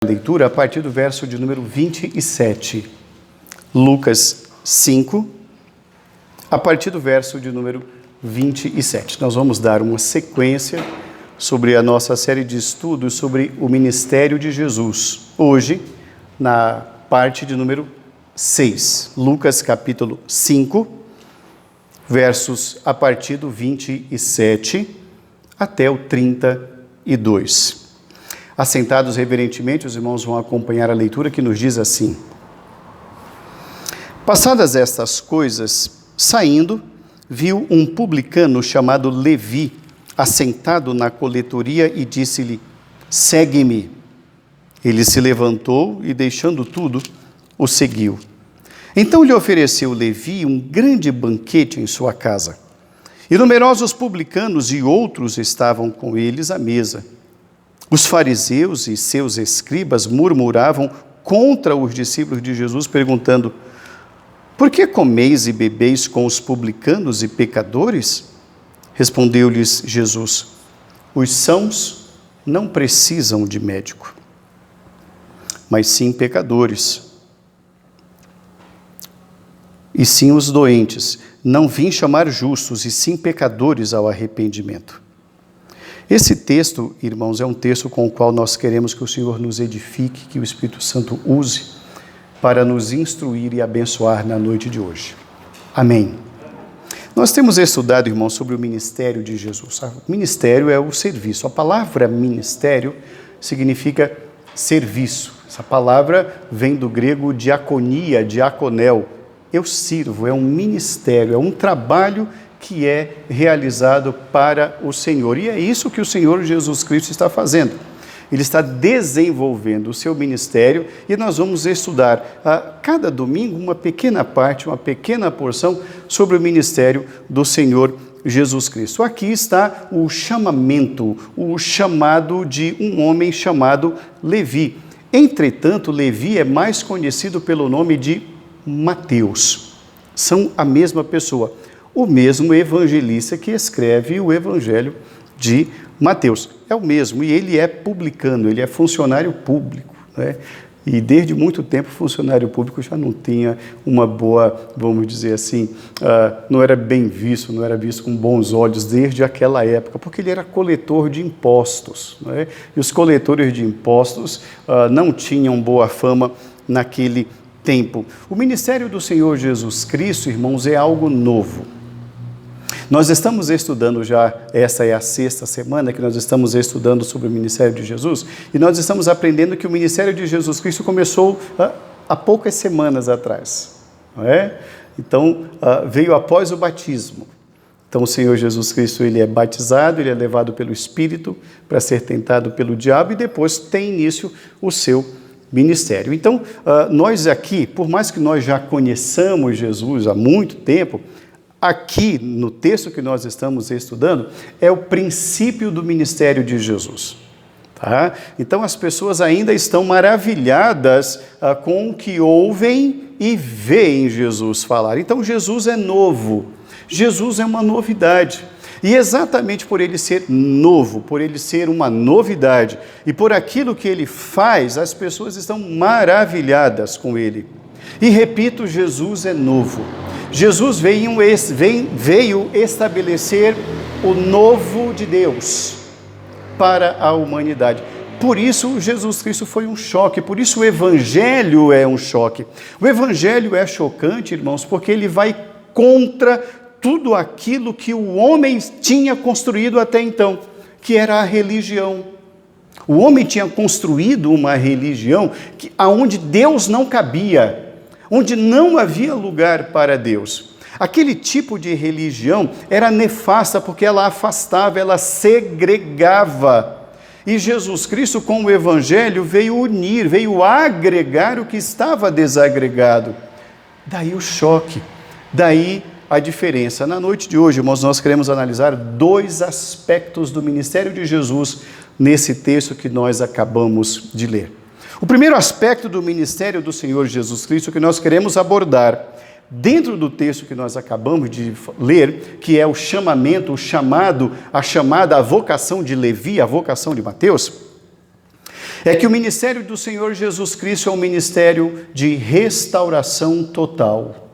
Leitura a partir do verso de número 27. Lucas 5, a partir do verso de número 27. Nós vamos dar uma sequência sobre a nossa série de estudos sobre o ministério de Jesus. Hoje, na parte de número 6. Lucas capítulo 5, versos a partir do 27 até o 32. Assentados reverentemente, os irmãos vão acompanhar a leitura que nos diz assim: Passadas estas coisas, saindo, viu um publicano chamado Levi, assentado na coletoria e disse-lhe: Segue-me. Ele se levantou e, deixando tudo, o seguiu. Então lhe ofereceu Levi um grande banquete em sua casa. E numerosos publicanos e outros estavam com eles à mesa. Os fariseus e seus escribas murmuravam contra os discípulos de Jesus, perguntando: Por que comeis e bebeis com os publicanos e pecadores? Respondeu-lhes Jesus: Os sãos não precisam de médico, mas sim pecadores. E sim os doentes. Não vim chamar justos, e sim pecadores ao arrependimento. Esse texto, irmãos, é um texto com o qual nós queremos que o Senhor nos edifique, que o Espírito Santo use para nos instruir e abençoar na noite de hoje. Amém. Nós temos estudado, irmãos, sobre o ministério de Jesus. O ministério é o serviço. A palavra ministério significa serviço. Essa palavra vem do grego diaconia, diaconel. Eu sirvo, é um ministério, é um trabalho que é realizado para o Senhor. E é isso que o Senhor Jesus Cristo está fazendo. Ele está desenvolvendo o seu ministério e nós vamos estudar a cada domingo uma pequena parte, uma pequena porção sobre o ministério do Senhor Jesus Cristo. Aqui está o chamamento, o chamado de um homem chamado Levi. Entretanto, Levi é mais conhecido pelo nome de Mateus. São a mesma pessoa. O mesmo evangelista que escreve o evangelho de Mateus. É o mesmo, e ele é publicano, ele é funcionário público, né? E desde muito tempo funcionário público já não tinha uma boa, vamos dizer assim, não era bem visto, não era visto com bons olhos desde aquela época, porque ele era coletor de impostos, né? E os coletores de impostos não tinham boa fama naquele tempo. O ministério do Senhor Jesus Cristo, irmãos, é algo novo. Nós estamos estudando já, essa é a 6ª semana que nós estamos estudando sobre o ministério de Jesus, e nós estamos aprendendo que o ministério de Jesus Cristo começou há poucas semanas atrás, não é? Então, veio após o batismo. Então, o Senhor Jesus Cristo, ele é batizado, ele é levado pelo Espírito para ser tentado pelo diabo e depois tem início o seu ministério. Então, nós aqui, por mais que nós já conheçamos Jesus há muito tempo, aqui no texto que nós estamos estudando, é o princípio do ministério de Jesus. Tá? Então, as pessoas ainda estão maravilhadas com o que ouvem e veem Jesus falar. Então, Jesus é novo. Jesus é uma novidade. E exatamente por ele ser novo, por ele ser uma novidade, e por aquilo que ele faz, as pessoas estão maravilhadas com ele. E repito, Jesus é novo. Jesus veio estabelecer o novo de Deus para a humanidade. Por isso, Jesus Cristo foi um choque, por isso o Evangelho é um choque. O Evangelho é chocante, irmãos, porque ele vai contra tudo aquilo que o homem tinha construído até então, que era a religião. O homem tinha construído uma religião onde Deus não cabia, onde não havia lugar para Deus. Aquele tipo de religião era nefasta porque ela afastava, ela segregava. E Jesus Cristo, com o Evangelho, veio unir, veio agregar o que estava desagregado. Daí o choque, daí a diferença. Na noite de hoje, irmãos, nós queremos analisar 2 aspectos do ministério de Jesus nesse texto que nós acabamos de ler. O primeiro aspecto do ministério do Senhor Jesus Cristo que nós queremos abordar dentro do texto que nós acabamos de ler, que é o chamamento, o chamado, a chamada, a vocação de Levi, a vocação de Mateus, é que o ministério do Senhor Jesus Cristo é um ministério de restauração total.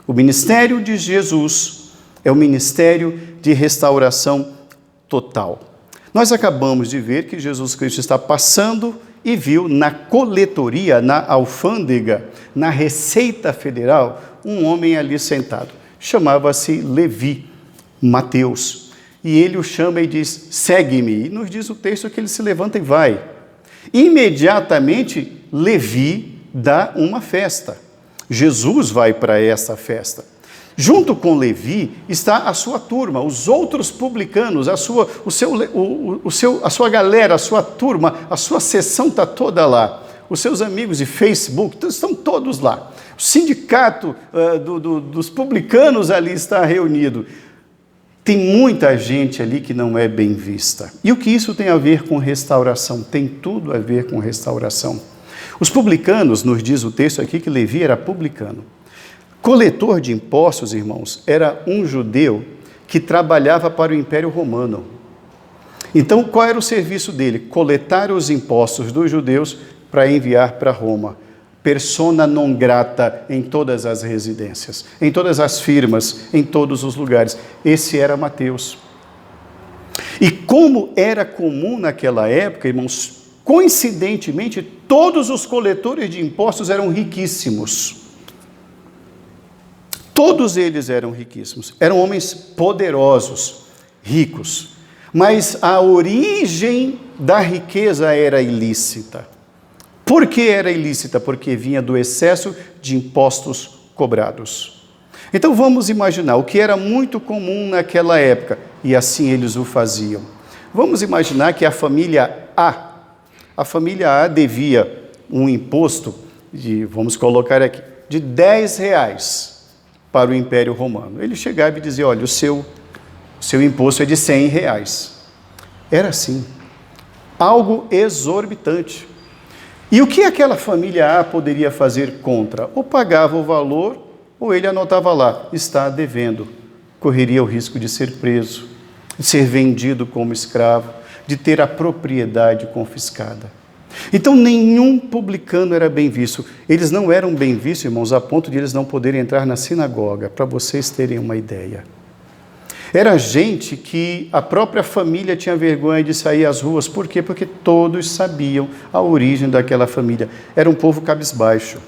O ministério de Jesus é um ministério de restauração total. Nós acabamos de ver que Jesus Cristo está passando e viu na coletoria, na alfândega, na Receita Federal, um homem ali sentado. Chamava-se Levi, Mateus. E ele o chama e diz, segue-me. E nos diz o texto que ele se levanta e vai. Imediatamente, Levi dá uma festa. Jesus vai para essa festa. Junto com Levi está a sua turma, os outros publicanos, a sua galera, a sua turma, a sua seção está toda lá. Os seus amigos de Facebook estão todos lá. O sindicato dos publicanos ali está reunido. Tem muita gente ali que não é bem vista. E o que isso tem a ver com restauração? Tem tudo a ver com restauração. Os publicanos, nos diz o texto aqui que Levi era publicano. Coletor de impostos, irmãos, era um judeu que trabalhava para o Império Romano. Então, qual era o serviço dele? Coletar os impostos dos judeus para enviar para Roma. Persona non grata em todas as residências, em todas as firmas, em todos os lugares. Esse era Mateus. E como era comum naquela época, irmãos, coincidentemente, todos os coletores de impostos eram riquíssimos. Todos eles eram riquíssimos, eram homens poderosos, ricos, mas a origem da riqueza era ilícita. Por que era ilícita? Porque vinha do excesso de impostos cobrados. Então vamos imaginar o que era muito comum naquela época, e assim eles o faziam. Vamos imaginar que a família A devia um imposto vamos colocar aqui, de R$10 para o Império Romano. Ele chegava e dizia, olha, o seu imposto é de R$100. Era assim, algo exorbitante. E o que aquela família A poderia fazer contra? Ou pagava o valor, ou ele anotava lá, está devendo. Correria o risco de ser preso, de ser vendido como escravo, de ter a propriedade confiscada. Então, nenhum publicano era bem visto. Eles não eram bem vistos, irmãos, a ponto de eles não poderem entrar na sinagoga, para vocês terem uma ideia. Era gente que a própria família tinha vergonha de sair às ruas. Por quê? Porque todos sabiam a origem daquela família. Era um povo cabisbaixo.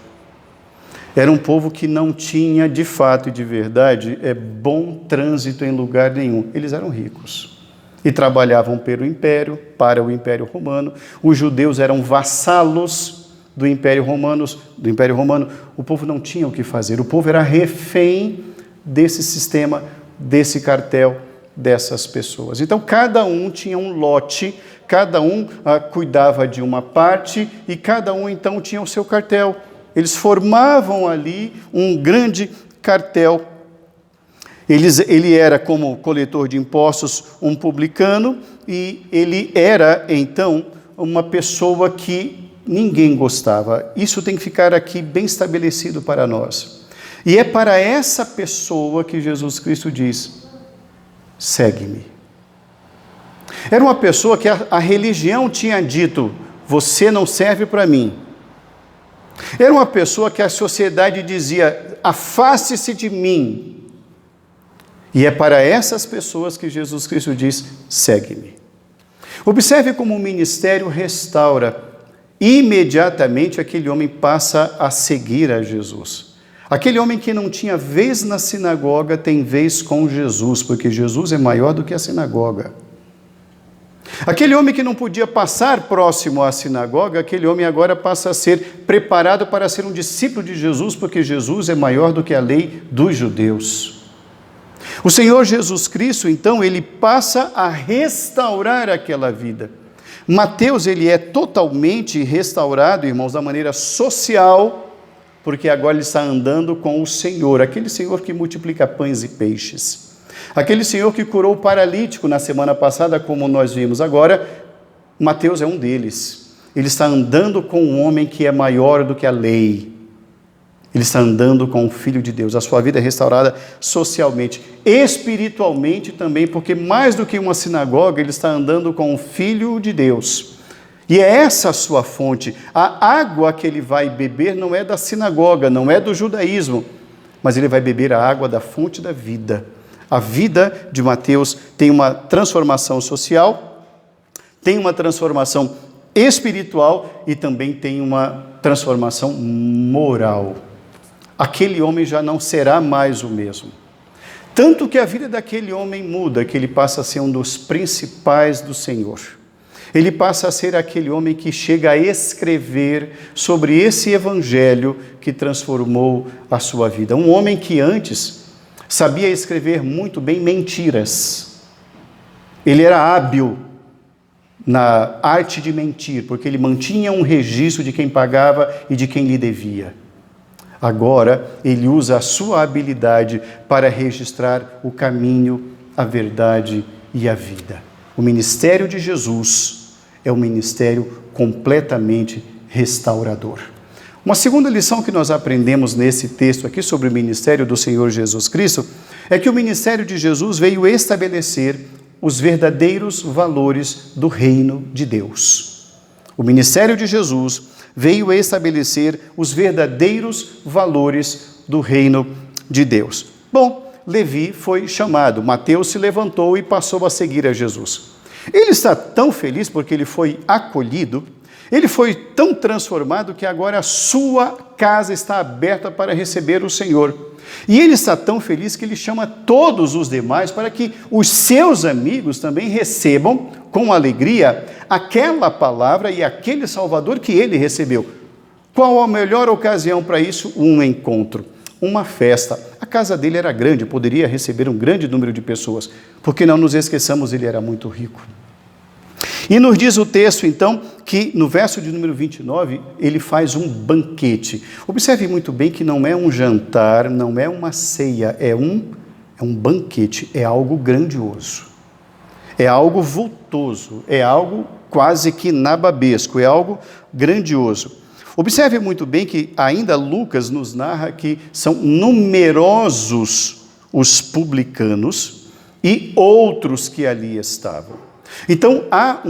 Era um povo que não tinha, de fato e de verdade, bom trânsito em lugar nenhum. Eles eram ricos e trabalhavam para o Império Romano. Os judeus eram vassalos do Império Romano. O povo não tinha o que fazer. O povo era refém desse sistema, desse cartel, dessas pessoas. Então, cada um tinha um lote, cada um cuidava de uma parte e cada um, então, tinha o seu cartel. Eles formavam ali um grande cartel. Ele era, como coletor de impostos, um publicano, e ele era, então, uma pessoa que ninguém gostava. Isso tem que ficar aqui bem estabelecido para nós. E é para essa pessoa que Jesus Cristo diz, segue-me. Era uma pessoa que a religião tinha dito, você não serve para mim. Era uma pessoa que a sociedade dizia, afaste-se de mim. E é para essas pessoas que Jesus Cristo diz, segue-me. Observe como o ministério restaura. Imediatamente aquele homem passa a seguir a Jesus. Aquele homem que não tinha vez na sinagoga tem vez com Jesus, porque Jesus é maior do que a sinagoga. Aquele homem que não podia passar próximo à sinagoga, aquele homem agora passa a ser preparado para ser um discípulo de Jesus, porque Jesus é maior do que a lei dos judeus. O Senhor Jesus Cristo, então, ele passa a restaurar aquela vida. Mateus, ele é totalmente restaurado, irmãos, da maneira social, porque agora ele está andando com o Senhor, aquele Senhor que multiplica pães e peixes. Aquele Senhor que curou o paralítico na semana passada, como nós vimos. Agora, Mateus é um deles. Ele está andando com um homem que é maior do que a lei. Ele está andando com o Filho de Deus. A sua vida é restaurada socialmente, espiritualmente também, porque mais do que uma sinagoga, ele está andando com o Filho de Deus. E é essa a sua fonte. A água que ele vai beber não é da sinagoga, não é do judaísmo, mas ele vai beber a água da fonte da vida. A vida de Mateus tem uma transformação social, tem uma transformação espiritual e também tem uma transformação moral. Aquele homem já não será mais o mesmo. Tanto que a vida daquele homem muda, que ele passa a ser um dos principais do Senhor. Ele passa a ser aquele homem que chega a escrever sobre esse evangelho que transformou a sua vida. Um homem que antes sabia escrever muito bem mentiras. Ele era hábil na arte de mentir, porque ele mantinha um registro de quem pagava e de quem lhe devia. Agora, ele usa a sua habilidade para registrar o caminho, a verdade e a vida. O ministério de Jesus é um ministério completamente restaurador. Uma segunda lição que nós aprendemos nesse texto aqui sobre o ministério do Senhor Jesus Cristo é que o ministério de Jesus veio estabelecer os verdadeiros valores do reino de Deus. O ministério de Jesus veio estabelecer os verdadeiros valores do reino de Deus. Bom, Levi foi chamado, Mateus se levantou e passou a seguir a Jesus. Ele está tão feliz porque ele foi acolhido, ele foi tão transformado que agora a sua casa está aberta para receber o Senhor. E ele está tão feliz que ele chama todos os demais para que os seus amigos também recebam com alegria aquela palavra e aquele Salvador que ele recebeu. Qual a melhor ocasião para isso? Um encontro, uma festa. A casa dele era grande, poderia receber um grande número de pessoas, porque não nos esqueçamos, ele era muito rico. E nos diz o texto, então, que no verso de número 29, ele faz um banquete. Observe muito bem que não é um jantar, não é uma ceia, é um banquete, é algo grandioso, é algo vultoso, é algo quase que nababesco, é algo grandioso. Observe muito bem que ainda Lucas nos narra que são numerosos os publicanos e outros que ali estavam. Então, há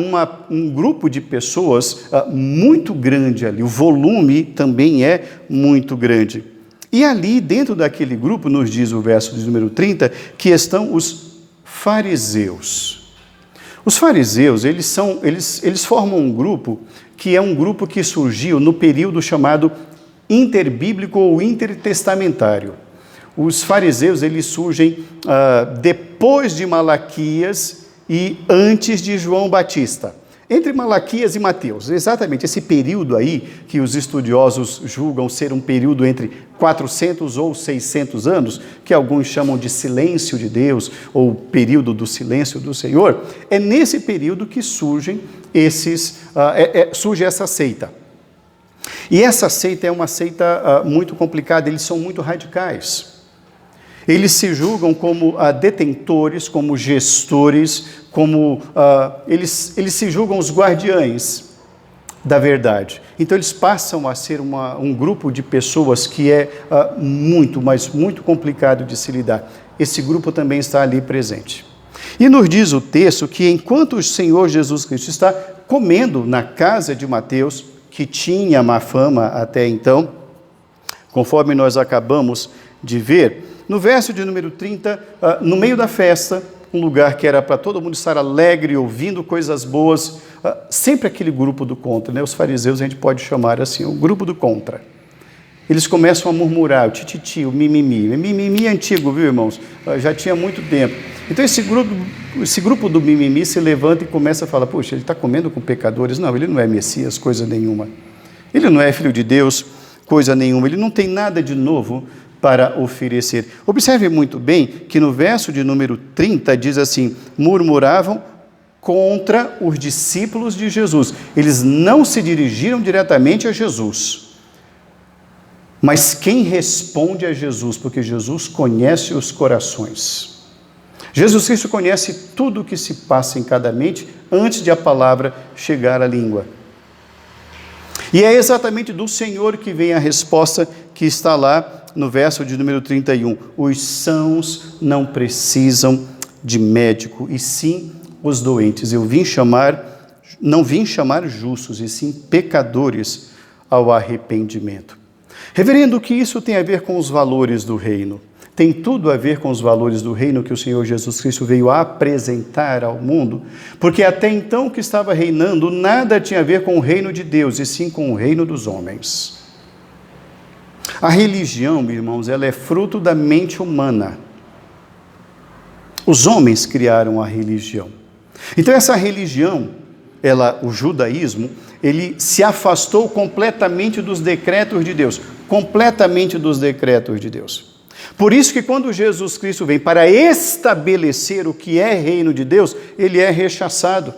um grupo de pessoas muito grande ali, o volume também é muito grande. E ali, dentro daquele grupo, nos diz o verso de número 30, que estão os fariseus. Os fariseus, eles formam um grupo que é um grupo que surgiu no período chamado interbíblico ou intertestamentário. Os fariseus, eles surgem depois de Malaquias e antes de João Batista, entre Malaquias e Mateus, exatamente esse período aí que os estudiosos julgam ser um período entre 400 ou 600 anos, que alguns chamam de silêncio de Deus ou período do silêncio do Senhor, é nesse período que surge essa seita. E essa seita é uma seita muito complicada, eles são muito radicais. Eles se julgam como detentores, como gestores, eles se julgam os guardiães da verdade. Então eles passam a ser um grupo de pessoas que é muito complicado de se lidar. Esse grupo também está ali presente. E nos diz o texto que enquanto o Senhor Jesus Cristo está comendo na casa de Mateus, que tinha má fama até então, conforme nós acabamos de ver, no verso de número 30, no meio da festa, um lugar que era para todo mundo estar alegre, ouvindo coisas boas, sempre aquele grupo do contra, né? Os fariseus a gente pode chamar assim, o grupo do contra. Eles começam a murmurar, o tititi, o mimimi. Mimimi é antigo, viu, irmãos? Já tinha muito tempo. Então esse grupo do mimimi se levanta e começa a falar, poxa, ele está comendo com pecadores? Não, ele não é Messias, coisa nenhuma. Ele não é filho de Deus, coisa nenhuma. Ele não tem nada de novo para oferecer. Observe muito bem que no verso de número 30 diz assim, murmuravam contra os discípulos de Jesus. Eles não se dirigiram diretamente a Jesus, mas quem responde a Jesus, porque Jesus conhece os corações. Jesus Cristo conhece tudo o que se passa em cada mente antes de a palavra chegar à língua. E é exatamente do Senhor que vem a resposta que está lá no verso de número 31. Os sãos não precisam de médico, e sim os doentes. Eu vim chamar Não vim chamar justos, e sim pecadores ao arrependimento. Reverendo, o que isso tem a ver com os valores do reino? Tem tudo a ver com os valores do reino que o Senhor Jesus Cristo veio apresentar ao mundo, porque até então o que estava reinando nada tinha a ver com o reino de Deus, e sim com o reino dos homens. A religião, irmãos, ela é fruto da mente humana. Os homens criaram a religião. Então essa religião, o judaísmo, ele se afastou completamente dos decretos de Deus, completamente dos decretos de Deus. Por isso que quando Jesus Cristo vem para estabelecer o que é reino de Deus, ele é rechaçado,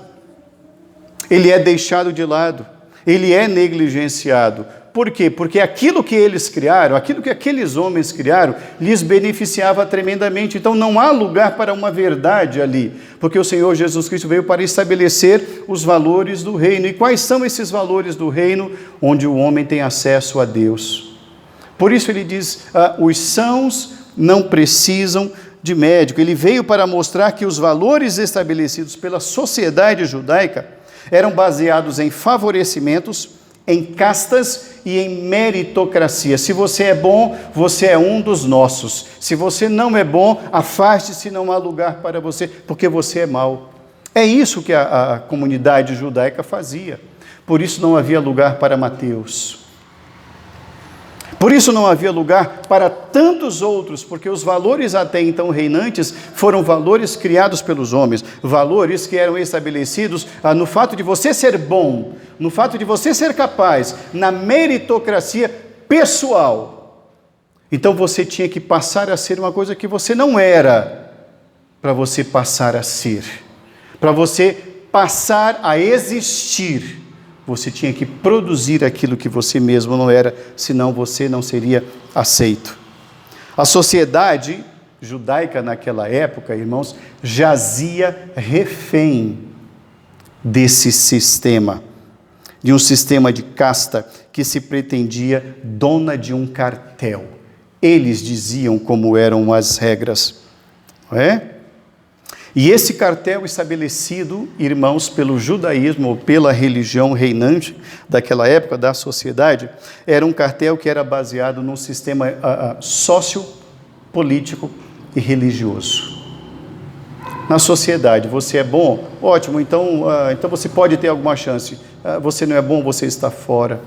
ele é deixado de lado, ele é negligenciado. Por quê? Porque aquilo que eles criaram, aquilo que aqueles homens criaram, lhes beneficiava tremendamente. Então não há lugar para uma verdade ali, porque o Senhor Jesus Cristo veio para estabelecer os valores do reino. E quais são esses valores do reino? Onde o homem tem acesso a Deus. Por isso ele diz, os sãos não precisam de médico. Ele veio para mostrar que os valores estabelecidos pela sociedade judaica eram baseados em favorecimentos, em castas e em meritocracia. Se você é bom, você é um dos nossos. Se você não é bom, afaste-se, não há lugar para você, porque você é mau. É isso que a comunidade judaica fazia. Por isso não havia lugar para Mateus. Por isso não havia lugar para tantos outros, porque os valores até então reinantes foram valores criados pelos homens, valores que eram estabelecidos no fato de você ser bom, no fato de você ser capaz, na meritocracia pessoal. Então você tinha que passar a ser uma coisa que você não era, para você passar a ser, para você passar a existir. Você tinha que produzir aquilo que você mesmo não era, senão você não seria aceito. A sociedade judaica naquela época, irmãos, jazia refém desse sistema, de um sistema de casta que se pretendia dona de um cartel. Eles diziam como eram as regras, não é? E esse cartel estabelecido, irmãos, pelo judaísmo ou pela religião reinante daquela época, da sociedade, era um cartel que era baseado num sistema sociopolítico e religioso. Na sociedade, você é bom? Ótimo, então você pode ter alguma chance. Você não é bom, você está fora.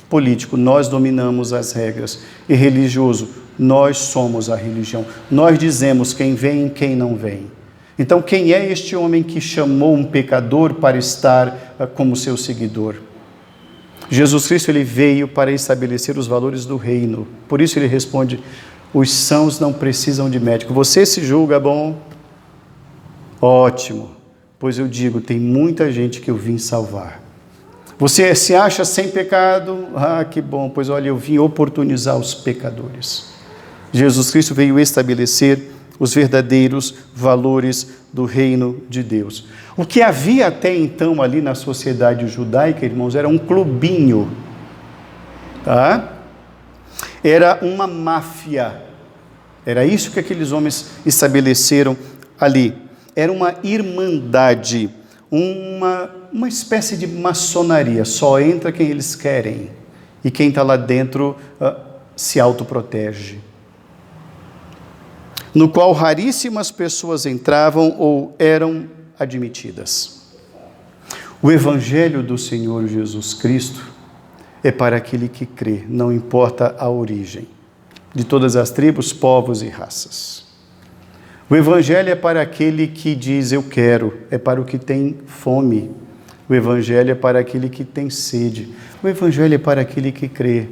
Político, nós dominamos as regras. E religioso, nós somos a religião. Nós dizemos quem vem e quem não vem. Então, quem é este homem que chamou um pecador para estar como seu seguidor? Jesus Cristo, ele veio para estabelecer os valores do reino. Por isso ele responde, os sãos não precisam de médico. Você se julga bom? Ótimo, pois eu digo, tem muita gente que eu vim salvar. Você se acha sem pecado? Que bom, pois olha, eu vim oportunizar os pecadores. Jesus Cristo veio estabelecer os verdadeiros valores do reino de Deus. O que havia até então ali na sociedade judaica, irmãos, era um clubinho, tá? Era uma máfia. Era isso que aqueles homens estabeleceram ali. Era uma irmandade, uma espécie de maçonaria. Só entra quem eles querem. E quem está lá dentro se autoprotege. No qual raríssimas pessoas entravam ou eram admitidas. O Evangelho do Senhor Jesus Cristo é para aquele que crê, não importa a origem, de todas as tribos, povos e raças. O Evangelho é para aquele que diz eu quero, é para o que tem fome. O Evangelho é para aquele que tem sede. O Evangelho é para aquele que crê.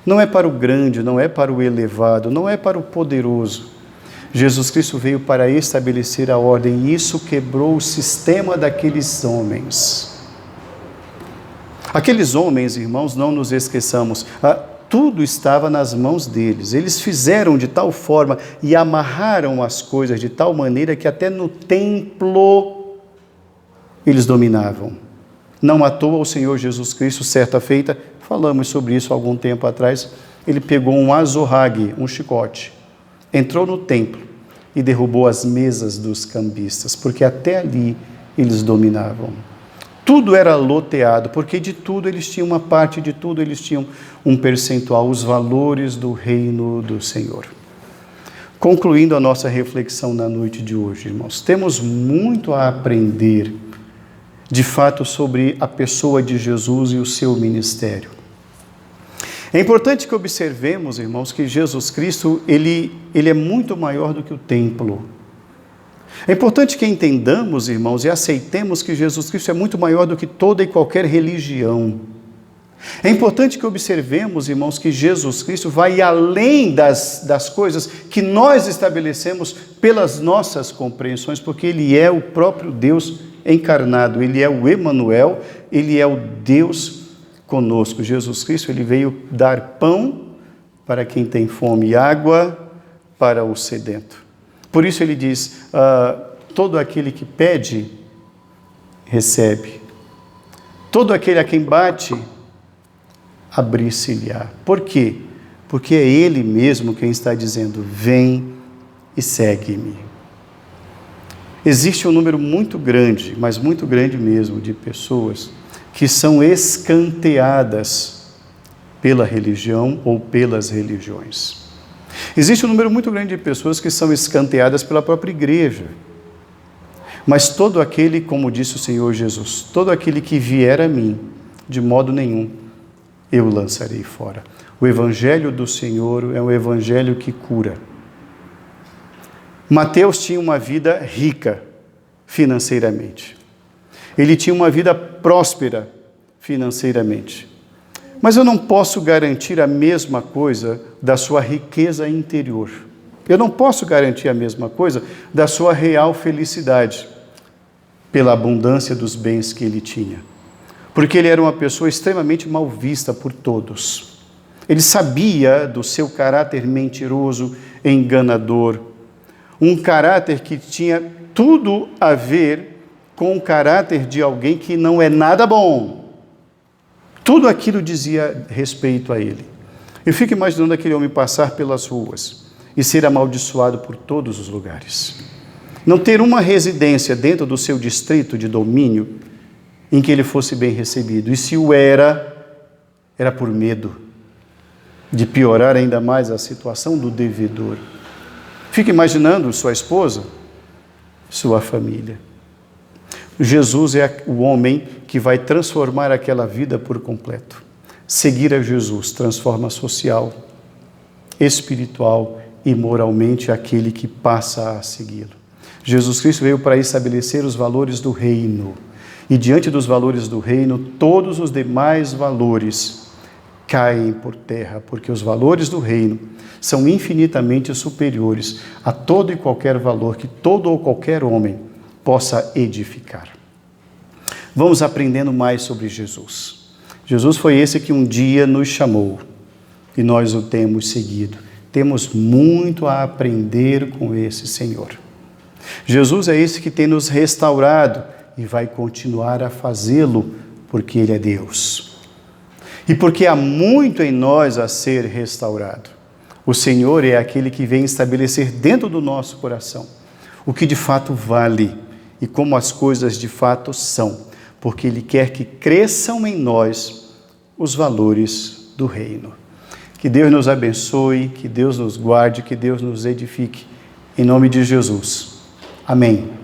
Não é para o grande, não é para o elevado, não é para o poderoso. Jesus Cristo veio para estabelecer a ordem e isso quebrou o sistema daqueles homens. Aqueles homens, irmãos, não nos esqueçamos, tudo estava nas mãos deles. Eles fizeram de tal forma e amarraram as coisas de tal maneira que até no templo eles dominavam. Não à toa o Senhor Jesus Cristo, certa feita, falamos sobre isso há algum tempo atrás, ele pegou um azorrague, um chicote, entrou no templo e derrubou as mesas dos cambistas, porque até ali eles dominavam. Tudo era loteado, porque de tudo eles tinham uma parte, de tudo eles tinham um percentual, os valores do reino do Senhor. Concluindo a nossa reflexão na noite de hoje, irmãos, temos muito a aprender, de fato, sobre a pessoa de Jesus e o seu ministério. É importante que observemos, irmãos, que Jesus Cristo, ele é muito maior do que o templo. É importante que entendamos, irmãos, e aceitemos que Jesus Cristo é muito maior do que toda e qualquer religião. É importante que observemos, irmãos, que Jesus Cristo vai além das coisas que nós estabelecemos pelas nossas compreensões, porque Ele é o próprio Deus encarnado, Ele é o Emanuel, Ele é o Deus conosco. Jesus Cristo, Ele veio dar pão para quem tem fome e água para o sedento. Por isso Ele diz, todo aquele que pede, recebe. Todo aquele a quem bate, abrir-se-lhe-á. Por quê? Porque é Ele mesmo quem está dizendo, vem e segue-me. Existe um número muito grande, mas muito grande mesmo, de pessoas que são escanteadas pela religião ou pelas religiões. Existe um número muito grande de pessoas que são escanteadas pela própria igreja. Mas todo aquele, como disse o Senhor Jesus, todo aquele que vier a mim, de modo nenhum, eu o lançarei fora. O evangelho do Senhor é um evangelho que cura. Mateus tinha uma vida rica financeiramente. Ele tinha uma vida próspera financeiramente. Mas eu não posso garantir a mesma coisa da sua riqueza interior. Eu não posso garantir a mesma coisa da sua real felicidade, pela abundância dos bens que ele tinha. Porque ele era uma pessoa extremamente mal vista por todos. Ele sabia do seu caráter mentiroso, enganador, um caráter que tinha tudo a ver com o caráter de alguém que não é nada bom. Tudo aquilo dizia respeito a ele. Eu fico imaginando aquele homem passar pelas ruas e ser amaldiçoado por todos os lugares. Não ter uma residência dentro do seu distrito de domínio em que ele fosse bem recebido. E se o era por medo de piorar ainda mais a situação do devedor. Fica imaginando sua esposa, sua família. Jesus é o homem que vai transformar aquela vida por completo. Seguir a Jesus transforma social, espiritual e moralmente aquele que passa a segui-lo. Jesus Cristo veio para estabelecer os valores do reino. E diante dos valores do reino, todos os demais valores caem por terra, porque os valores do reino são infinitamente superiores a todo e qualquer valor que todo ou qualquer homem possa edificar. Vamos aprendendo mais sobre Jesus. Jesus foi esse que um dia nos chamou e nós o temos seguido. Temos muito a aprender com esse Senhor. Jesus é esse que tem nos restaurado e vai continuar a fazê-lo porque Ele é Deus. E porque há muito em nós a ser restaurado. O Senhor é aquele que vem estabelecer dentro do nosso coração o que de fato vale e como as coisas de fato são, porque Ele quer que cresçam em nós os valores do reino. Que Deus nos abençoe, que Deus nos guarde, que Deus nos edifique. Em nome de Jesus. Amém.